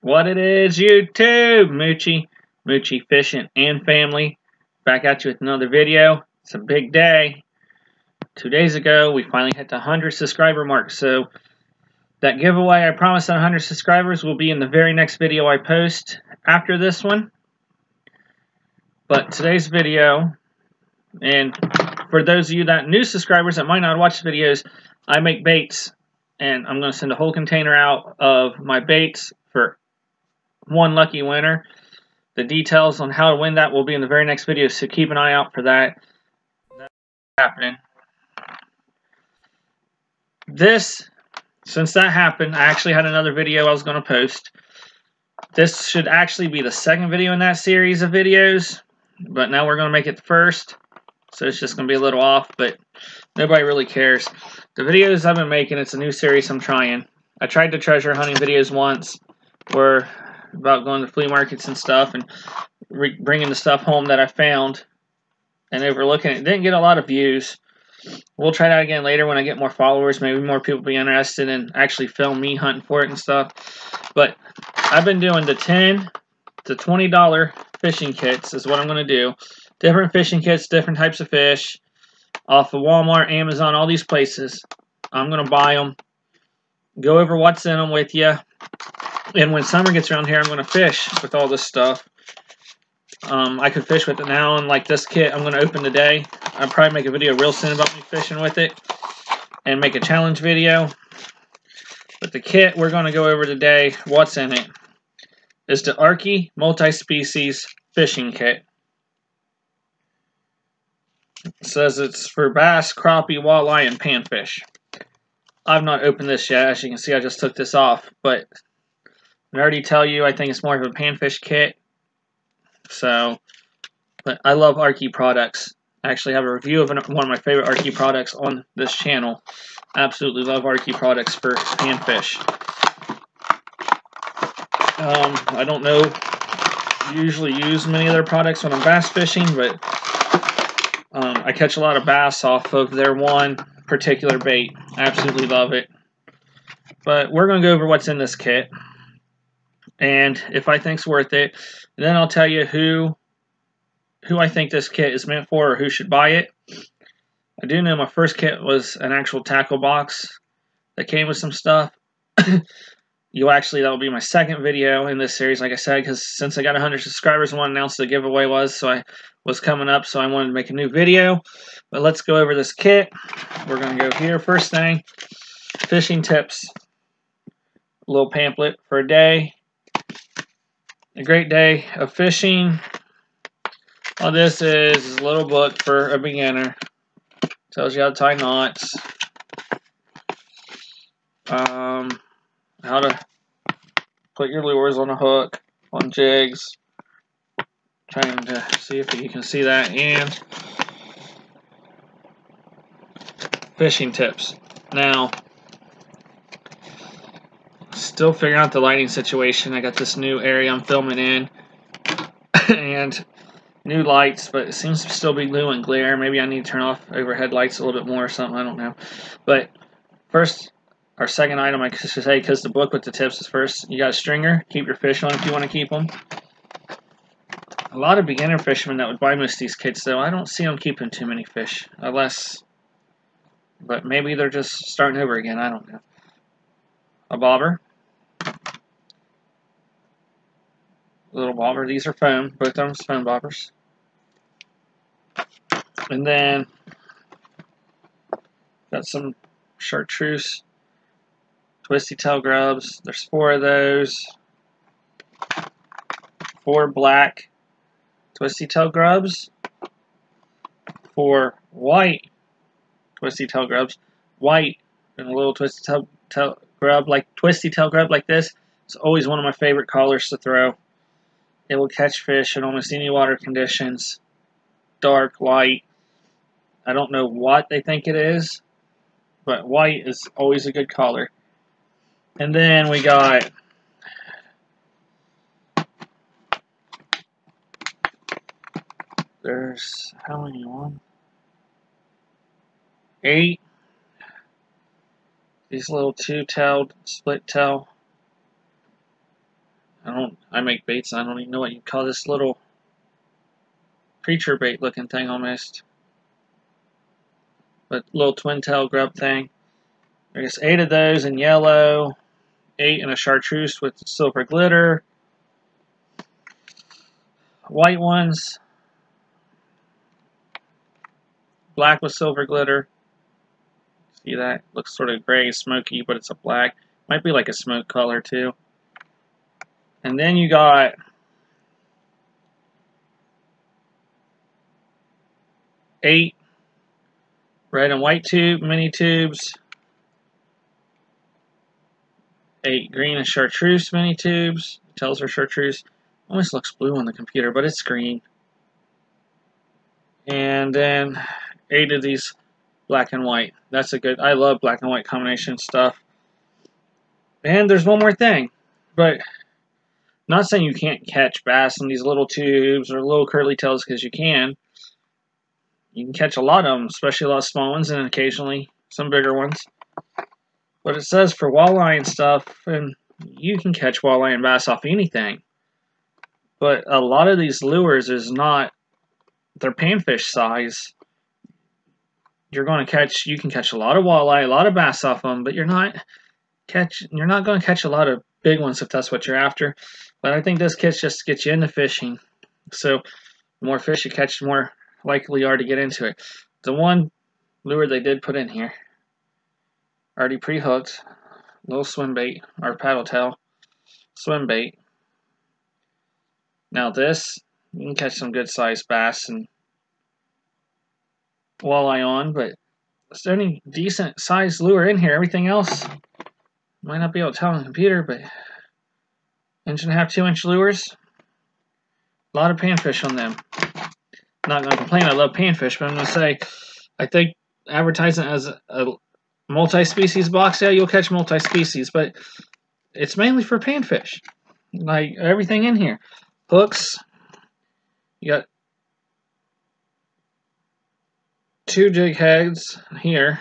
What it is, YouTube? Moochie Fishing and Family. Back at you with another video. It's a big day. 2 days ago, we finally hit the 100 subscriber mark. So, that giveaway I promised on 100 subscribers will be in the very next video I post after this one. But today's video, and for those of you that new subscribers that might not watch the videos, I make baits. And I'm going to send a whole container out of my baits for one lucky winner. The details on how to win that will be in the very next video, so keep an eye out for that. That's happening. Since that happened, I actually had another video I was going to post. This should actually be the second video in that series of videos, but now we're going to make it the first, so it's just going to be a little off, but nobody really cares. The videos I've been making, it's a new series I'm trying. I tried the treasure hunting videos once, where about going to flea markets and stuff and bringing the stuff home that I found and overlooking it. Didn't get a lot of views. We'll try that again later when I get more followers. Maybe more people be interested in actually film me hunting for it and stuff. But I've been doing the $10 to $20 fishing kits is what I'm going to do. Different fishing kits, different types of fish, off of Walmart, Amazon, all these places. I'm going to buy them, go over what's in them with you. And when summer gets around here, I'm going to fish with all this stuff. I could fish with it now, and like this kit I'm going to open today. I'll probably make a video real soon about me fishing with it and make a challenge video. But the kit we're going to go over today, what's in it, is the Arkie multi-species fishing kit. It says it's for bass, crappie, walleye, and panfish. I've not opened this yet. As you can see, I just took this off, but I already tell you, I think it's more of a panfish kit. So, but I love Arkie products. I actually have a review of one of my favorite Arkie products on this channel. Absolutely love Arkie products for panfish. I don't know, usually use many of their products when I'm bass fishing, but I catch a lot of bass off of their one particular bait. I absolutely love it. But we're going to go over what's in this kit, and if I think's worth it, and then I'll tell you who I think this kit is meant for, or who should buy it. I do know my first kit was an actual tackle box that came with some stuff. That'll be my second video in this series, like I said, because since I got 100 subscribers, I want to announce the giveaway was coming up, so I wanted to make a new video. But let's go over this kit. We're going to go here. First thing, fishing tips. A little pamphlet for a day. A great day of fishing. All this is a little book for a beginner. Tells you how to tie knots. How to put your lures on a hook, on jigs. Trying to see if you can see that. And fishing tips. Now, still figuring out the lighting situation. I got this new area I'm filming in. And new lights, but it seems to still be blue and glare. Maybe I need to turn off overhead lights a little bit more or something. I don't know. But first, our second item, I should say, because the book with the tips is first, you got a stringer. Keep your fish on if you want to keep them. A lot of beginner fishermen that would buy most of these kits, though, I don't see them keeping too many fish. But maybe they're just starting over again. I don't know. A bobber. Little bobber. These are foam. Both of them are foam bobbers. And then got some chartreuse twisty tail grubs. There's 4 of those. 4 black twisty tail grubs. 4 white twisty tail grubs. White and a little twisty tail grub like this. It's always one of my favorite colors to throw. It will catch fish in almost any water conditions. Dark, light. I don't know what they think it is, but white is always a good color. And then we got there's how many? 1, 8. These little 2-tailed split tail I make baits. I don't even know what you call this little creature bait looking thing almost. But little twin tail grub thing. There's 8 of those in yellow, 8 in a chartreuse with silver glitter. White ones, black with silver glitter. See that? Looks sort of gray, smoky, but it's a black. Might be like a smoke color too. And then you got eight red and white mini tubes, 8 green and chartreuse mini tubes. It tells her chartreuse. Almost looks blue on the computer, but it's green. And then 8 of these black and white. That's a good, I love black and white combination stuff. And there's one more thing, but not saying you can't catch bass in these little tubes or little curly tails, because you can. You can catch a lot of them, especially a lot of small ones, and occasionally some bigger ones. But it says for walleye and stuff, and you can catch walleye and bass off anything. But a lot of these lures is not, they're panfish size. You're going to catch, you can catch a lot of walleye, a lot of bass off them, but you're not going to catch a lot of big ones if that's what you're after. But I think this kit's just to get you into fishing. So the more fish you catch, the more likely you are to get into it. The one lure they did put in here, already pre-hooked, little swim bait, or paddle tail swim bait. Now this, you can catch some good sized bass and walleye on, but it's the only decent sized lure in here. Everything else, might not be able to tell on the computer, but 1.5 to 2-inch lures. A lot of panfish on them. Not going to complain, I love panfish, but I'm going to say, I think advertising as a multi-species box, yeah, you'll catch multi-species, but it's mainly for panfish. Like everything in here. Hooks, you got 2 jig heads here.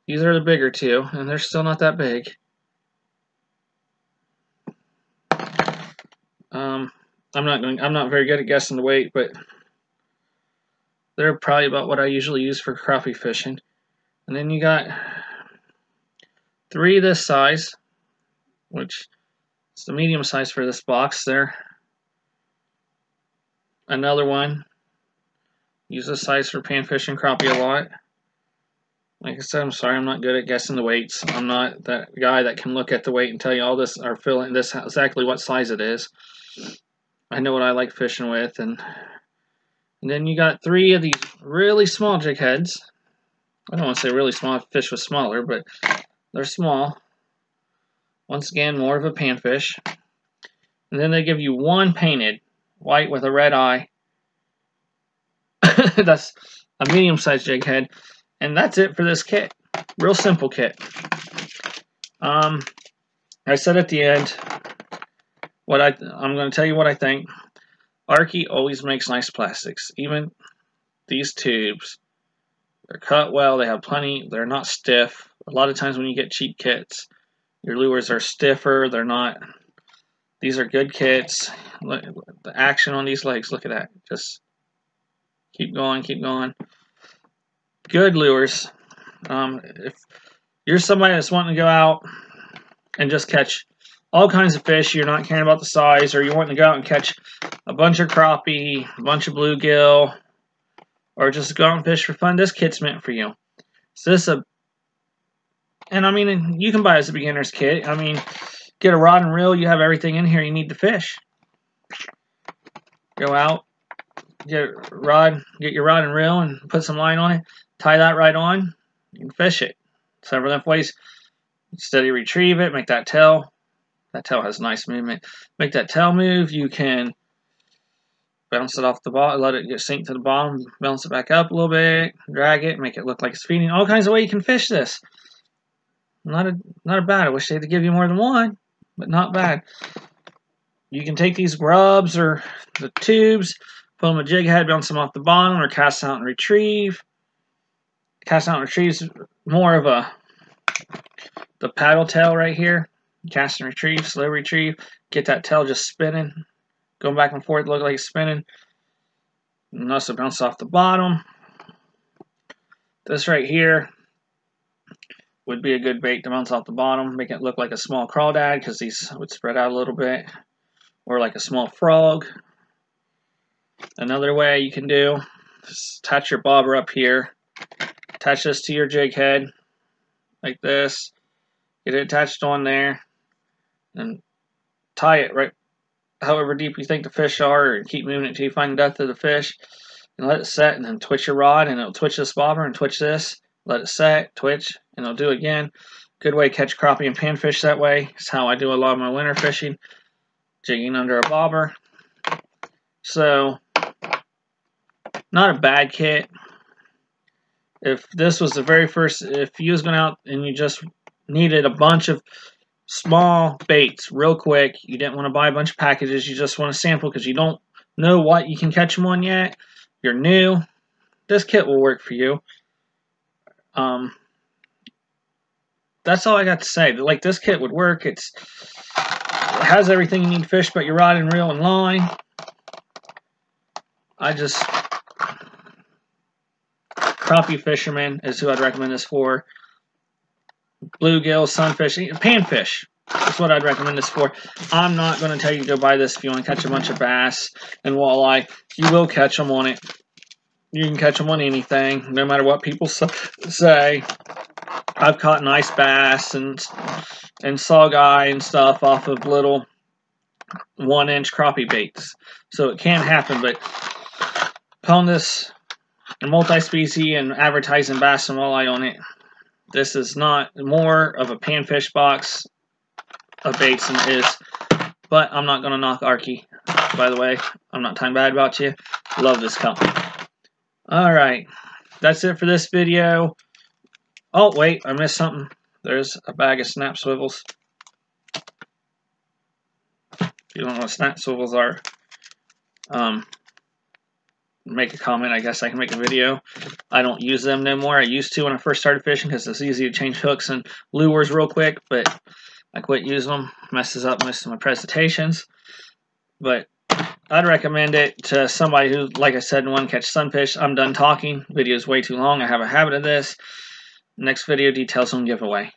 These are the bigger 2, and they're still not that big. I'm not very good at guessing the weight, but they're probably about what I usually use for crappie fishing. And then you got 3 this size, which is the medium size for this box there. Another one. Use this size for panfish and crappie a lot. Like I said, I'm sorry, I'm not good at guessing the weights. I'm not that guy that can look at the weight and tell you all this, or fill in this exactly what size it is. I know what I like fishing with, and then you got 3 of these really small jig heads. I don't want to say really small, fish was smaller, but they're small. Once again, more of a panfish. And then they give you 1 painted, white with a red eye. That's a medium-sized jig head. And that's it for this kit. Real simple kit. I said at the end, I'm going to tell you what I think. Arkie always makes nice plastics. Even these tubes, they're cut well. They have plenty. They're not stiff. A lot of times when you get cheap kits, your lures are stiffer. They're not. These are good kits. Look, the action on these legs. Look at that. Just keep going, keep going. Good lures. If you're somebody that's wanting to go out and just catch all kinds of fish, you're not caring about the size, or you're wanting to go out and catch a bunch of crappie, a bunch of bluegill, or just go out and fish for fun, this kit's meant for you. So this and I mean, you can buy it as a beginner's kit. I mean, get a rod and reel, you have everything in here you need to fish. Go out, get your rod and reel and put some line on it, tie that right on, you can fish it. Several different ways. Steady retrieve it, make that tail. That tail has nice movement. Make that tail move. You can bounce it off the bottom, let it get sink to the bottom, bounce it back up a little bit, drag it, make it look like it's feeding. All kinds of ways you can fish this. Not a bad. I wish they had to give you more than 1, but not bad. You can take these grubs or the tubes, put them in a jig head, bounce them off the bottom, or cast out and retrieve. Cast out and retrieve is more of the paddle tail right here. Cast and retrieve, slow retrieve. Get that tail just spinning. Going back and forth, look like it's spinning. And also bounce off the bottom. This right here would be a good bait to bounce off the bottom. Make it look like a small crawdad because these would spread out a little bit. Or like a small frog. Another way you can do is attach your bobber up here. Attach this to your jig head like this. Get it attached on there. And tie it right however deep you think the fish are, and keep moving it until you find the depth of the fish. And let it set, and then twitch your rod, and it'll twitch this bobber and twitch this. Let it set, twitch, and it'll do it again. Good way to catch crappie and panfish that way. It's how I do a lot of my winter fishing. Jigging under a bobber. So, not a bad kit. If this was the very first, if you was going out and you just needed a bunch of small baits real quick, you didn't want to buy a bunch of packages, you just want to sample because you don't know what you can catch them on yet, you're new, this kit will work for you. That's all I got to say. Like, this kit would work. It has everything you need to fish but your rod and reel and line. Crappie fishermen is who I'd recommend this for. Bluegill, sunfish, panfish is what I'd recommend this for. I'm not going to tell you to go buy this if you want to catch a bunch of bass and walleye. You will catch them on it. You can catch them on anything, no matter what people say. I've caught nice bass and sawguy and stuff off of little 1-inch crappie baits. So it can happen, but calling this a multi-species and advertising bass and walleye on it, this is not more of a panfish box of baits than it is. But I'm not going to knock Arkie, by the way. I'm not talking bad about you. Love this company. Alright, that's it for this video. Oh, wait, I missed something. There's a bag of snap swivels. If you don't know what snap swivels are, make a comment. I guess I can make a video. I don't use them no more. I used to when I first started fishing because it's easy to change hooks and lures real quick, but I quit using them. Messes up most of my presentations. But I'd recommend it to somebody who, like I said, want to catch sunfish. I'm done talking. Video's way too long. I have a habit of this. Next video, details on giveaway.